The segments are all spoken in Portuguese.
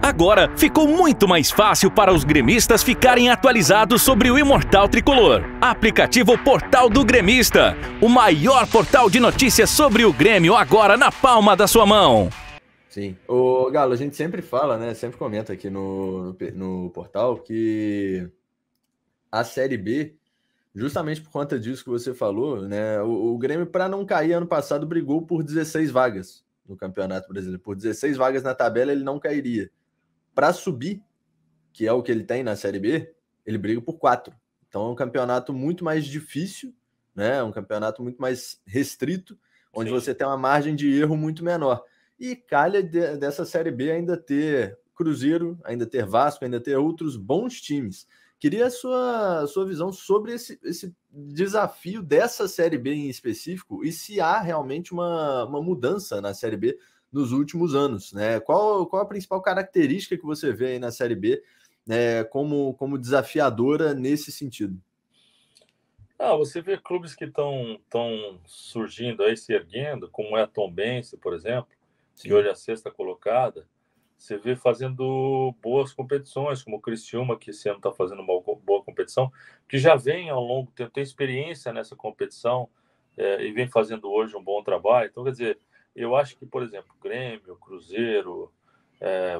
Agora ficou muito mais fácil para os gremistas ficarem atualizados sobre o Imortal Tricolor. Aplicativo Portal do Gremista, o maior portal de notícias sobre o Grêmio agora na palma da sua mão. Sim. Ô, Galo, a gente sempre fala, né? Sempre comenta aqui no portal que a Série B, justamente por conta disso que você falou, né? O Grêmio, para não cair ano passado, brigou por 16 vagas no Campeonato Brasileiro. Por 16 vagas na tabela, ele não cairia. Para subir, que é o que ele tem na Série B, ele briga por 4. Então é um campeonato muito mais difícil, né? Um campeonato muito mais restrito, onde Sim. você tem uma margem de erro muito menor. E calha dessa Série B ainda ter Cruzeiro, ainda ter Vasco, ainda ter outros bons times. Queria a sua visão sobre esse desafio dessa Série B em específico e se há realmente uma mudança na Série B nos últimos anos, né? Qual a principal característica que você vê aí na Série B, né, como desafiadora nesse sentido? Você vê clubes que estão surgindo aí, se erguendo, como é a Tombense, por exemplo, Sim. que hoje é a sexta colocada. Você vê fazendo boas competições, como o Criciúma, que esse ano está fazendo uma boa competição, que já vem ao longo tempo, tem experiência nessa competição e vem fazendo hoje um bom trabalho. Então, quer dizer, eu acho que, por exemplo, Grêmio, Cruzeiro,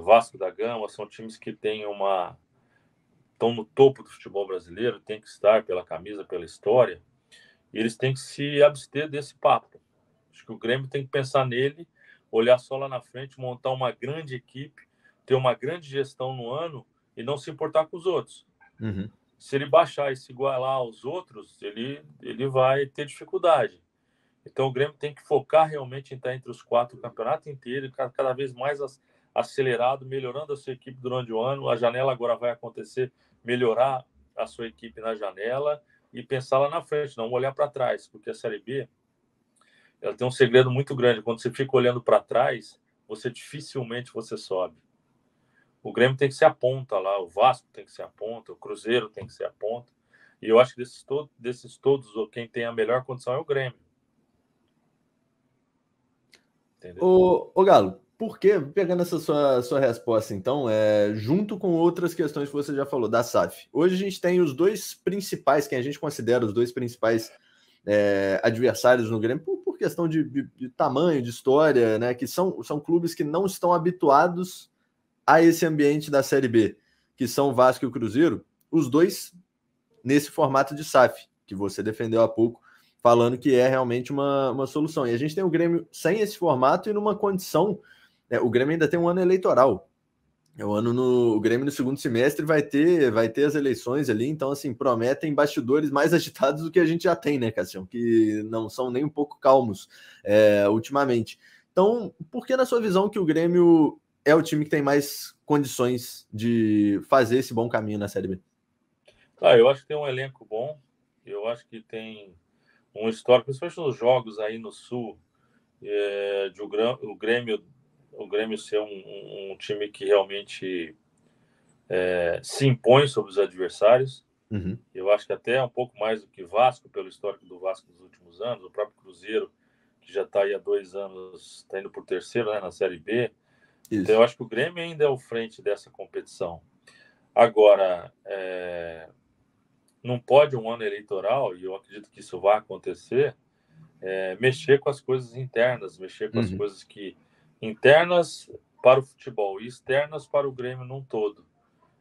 Vasco da Gama são times que estão no topo do futebol brasileiro, tem que estar pela camisa, pela história, e eles têm que se abster desse papo. Acho que o Grêmio tem que pensar nele, olhar só lá na frente, montar uma grande equipe, ter uma grande gestão no ano e não se importar com os outros. Uhum. Se ele baixar e se igualar aos outros, ele vai ter dificuldade. Então o Grêmio tem que focar realmente em estar entre os 4 o campeonato inteiro, cada vez mais acelerado, melhorando a sua equipe durante o ano. A janela agora vai acontecer, melhorar a sua equipe na janela e pensar lá na frente, não olhar para trás, porque a Série B ela tem um segredo muito grande. Quando você fica olhando para trás, dificilmente você sobe. O Grêmio tem que ser a ponta lá, o Vasco tem que ser a ponta, o Cruzeiro tem que ser a ponta. E eu acho que desses todos, quem tem a melhor condição é o Grêmio. Entendeu? Ô Galo, por que, pegando essa sua resposta, então, junto com outras questões que você já falou, da SAF, hoje a gente tem os dois principais, quem a gente considera os dois principais adversários no Grêmio, por questão de tamanho, de história, né, que são clubes que não estão habituados a esse ambiente da Série B, que são o Vasco e o Cruzeiro, os dois nesse formato de SAF, que você defendeu há pouco, falando que é realmente uma solução. E a gente tem o Grêmio sem esse formato e numa condição... o Grêmio ainda tem um ano eleitoral. O Grêmio no segundo semestre vai ter as eleições ali, então assim, prometem bastidores mais agitados do que a gente já tem, né, Cassião? Que não são nem um pouco calmos ultimamente. Então, por que na sua visão que o Grêmio é o time que tem mais condições de fazer esse bom caminho na Série B? Eu acho que tem um elenco bom, eu acho que tem um histórico, principalmente nos jogos aí no Sul, de o Grêmio ser um time que realmente se impõe sobre os adversários. Uhum. Eu acho que até um pouco mais do que Vasco, pelo histórico do Vasco nos últimos anos, o próprio Cruzeiro, que já está aí há 2 anos, está indo por terceiro, né, na Série B. Isso. Então eu acho que o Grêmio ainda é o frente dessa competição. Agora, não pode um ano eleitoral, e eu acredito que isso vai acontecer, mexer com as coisas internas, mexer com as coisas que internas para o futebol e externas para o Grêmio num todo.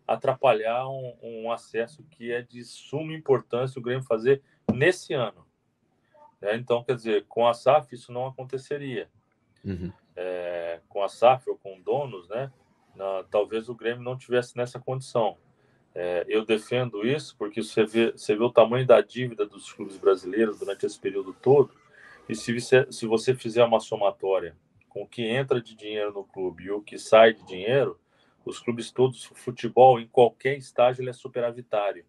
Atrapalhar um acesso que é de suma importância o Grêmio fazer nesse ano. Então, quer dizer, com a SAF isso não aconteceria. Com a SAF ou com donos, né? Talvez o Grêmio não tivesse nessa condição. Eu defendo isso porque você vê o tamanho da dívida dos clubes brasileiros durante esse período todo, e se você fizer uma somatória com o que entra de dinheiro no clube e o que sai de dinheiro, os clubes todos, o futebol, em qualquer estágio, ele é superavitário.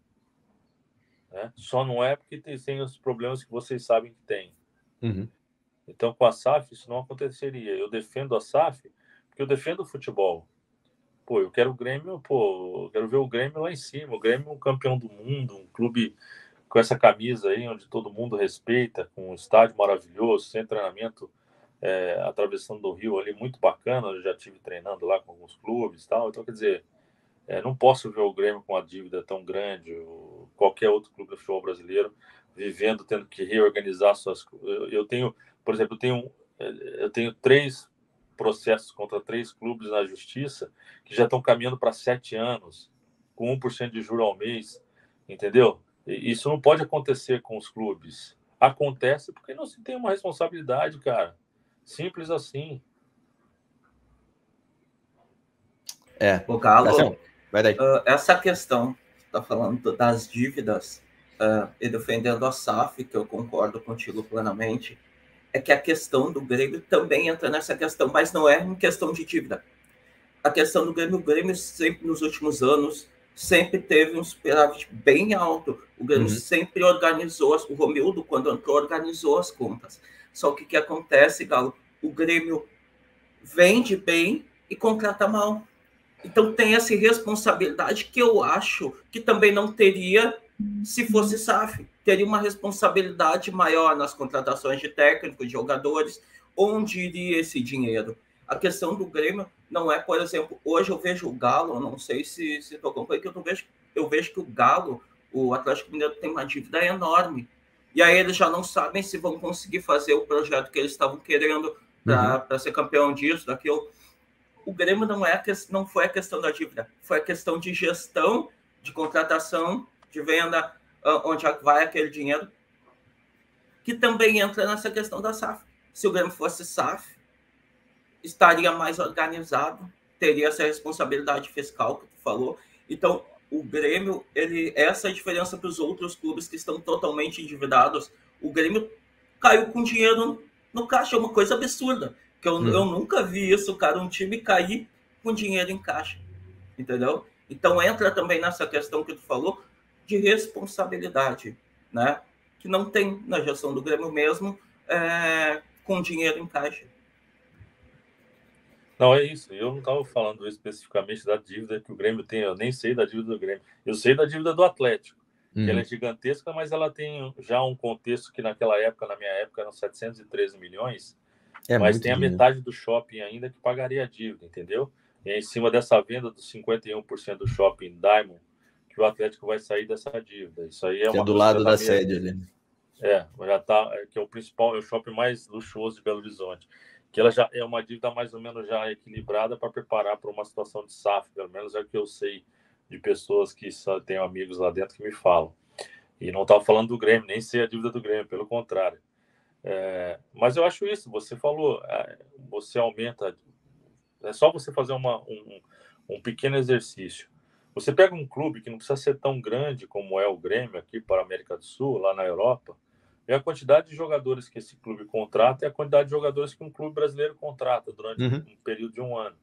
Né? Só não é porque tem os problemas que vocês sabem que tem. Então, com a SAF, isso não aconteceria. Eu defendo a SAF porque eu defendo o futebol. Eu quero o Grêmio, eu quero ver o Grêmio lá em cima. O Grêmio é um campeão do mundo, um clube com essa camisa aí, onde todo mundo respeita, com um estádio maravilhoso, sem treinamento atravessando o Rio ali, muito bacana. Eu já estive treinando lá com alguns clubes e tal. Então, quer dizer, não posso ver o Grêmio com uma dívida tão grande, ou qualquer outro clube do futebol brasileiro, vivendo, tendo que reorganizar suas... Eu tenho, por exemplo, eu tenho 3 processos contra 3 clubes na justiça que já estão caminhando para 7 anos, com 1% de juro ao mês, entendeu? Isso não pode acontecer com os clubes. Acontece porque não se tem uma responsabilidade, cara. Simples assim. O Galo, essa questão, você está falando das dívidas, e defendendo a SAF, que eu concordo contigo plenamente, é que a questão do Grêmio também entra nessa questão, mas não é uma questão de dívida. A questão do Grêmio, o Grêmio sempre, nos últimos anos, sempre teve um superávit bem alto. O Grêmio sempre organizou, o Romildo, quando entrou, organizou as contas. Só que o que acontece, Galo? O Grêmio vende bem e contrata mal. Então tem essa responsabilidade que eu acho que também não teria se fosse SAF. Teria uma responsabilidade maior nas contratações de técnicos, de jogadores, onde iria esse dinheiro. A questão do Grêmio não é, por exemplo, hoje eu vejo o Galo, não sei se estou acompanhando, eu vejo que o Galo, o Atlético Mineiro, tem uma dívida enorme. E aí eles já não sabem se vão conseguir fazer o projeto que eles estavam querendo para ser campeão disso, daquilo. O Grêmio não foi a questão da dívida, foi a questão de gestão, de contratação, de venda, onde vai aquele dinheiro, que também entra nessa questão da SAF. Se o Grêmio fosse SAF, estaria mais organizado, teria essa responsabilidade fiscal que tu falou. Então, o Grêmio, essa é a diferença para os outros clubes que estão totalmente endividados. O Grêmio caiu com dinheiro no caixa, é uma coisa absurda. Que eu nunca vi isso, cara, um time cair com dinheiro em caixa, entendeu? Então entra também nessa questão que tu falou de responsabilidade, né? Que não tem na gestão do Grêmio mesmo, com dinheiro em caixa. Não, é isso. Eu não estava falando especificamente da dívida que o Grêmio tem. Eu nem sei da dívida do Grêmio. Eu sei da dívida do Atlético, que ela é gigantesca, mas ela tem já um contexto que naquela época, na minha época, eram 713 milhões. Mas tem a metade do shopping ainda que pagaria a dívida, entendeu? E é em cima dessa venda dos 51% do shopping Diamond que o Atlético vai sair dessa dívida. Isso aí é do lado da sede ali. Já tá, que é o principal, é o shopping mais luxuoso de Belo Horizonte. Que ela já é uma dívida mais ou menos já equilibrada para preparar para uma situação de SAF, pelo menos é o que eu sei de pessoas que só têm amigos lá dentro que me falam. E não estava falando do Grêmio, nem sei a dívida do Grêmio, pelo contrário. Mas eu acho isso, você falou, você aumenta, é só você fazer um pequeno exercício. Você pega um clube que não precisa ser tão grande como é o Grêmio aqui para a América do Sul, lá na Europa, e a quantidade de jogadores que esse clube contrata e a quantidade de jogadores que um clube brasileiro contrata durante um período de um ano.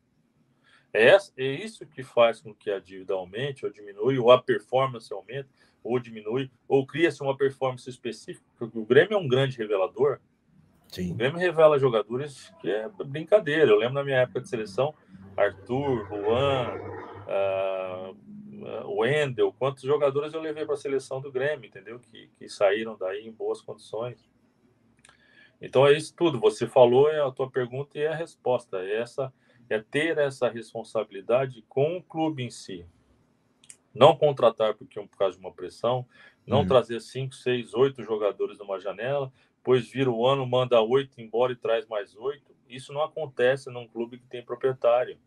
É isso que faz com que a dívida aumente ou diminui, ou a performance aumente ou diminui, ou cria-se uma performance específica, porque o Grêmio é um grande revelador. Sim. O Grêmio revela jogadores que é brincadeira. Eu lembro na minha época de seleção, Arthur, Juan, Wendel, quantos jogadores eu levei para a seleção do Grêmio, entendeu? Que saíram daí em boas condições. Então é isso tudo. Você falou, é a tua pergunta e é a resposta. É ter essa responsabilidade com o clube em si. Não contratar por causa de uma pressão, não trazer 5, 6, 8 jogadores numa janela, depois vira o ano, manda 8 embora e traz mais 8. Isso não acontece num clube que tem proprietário.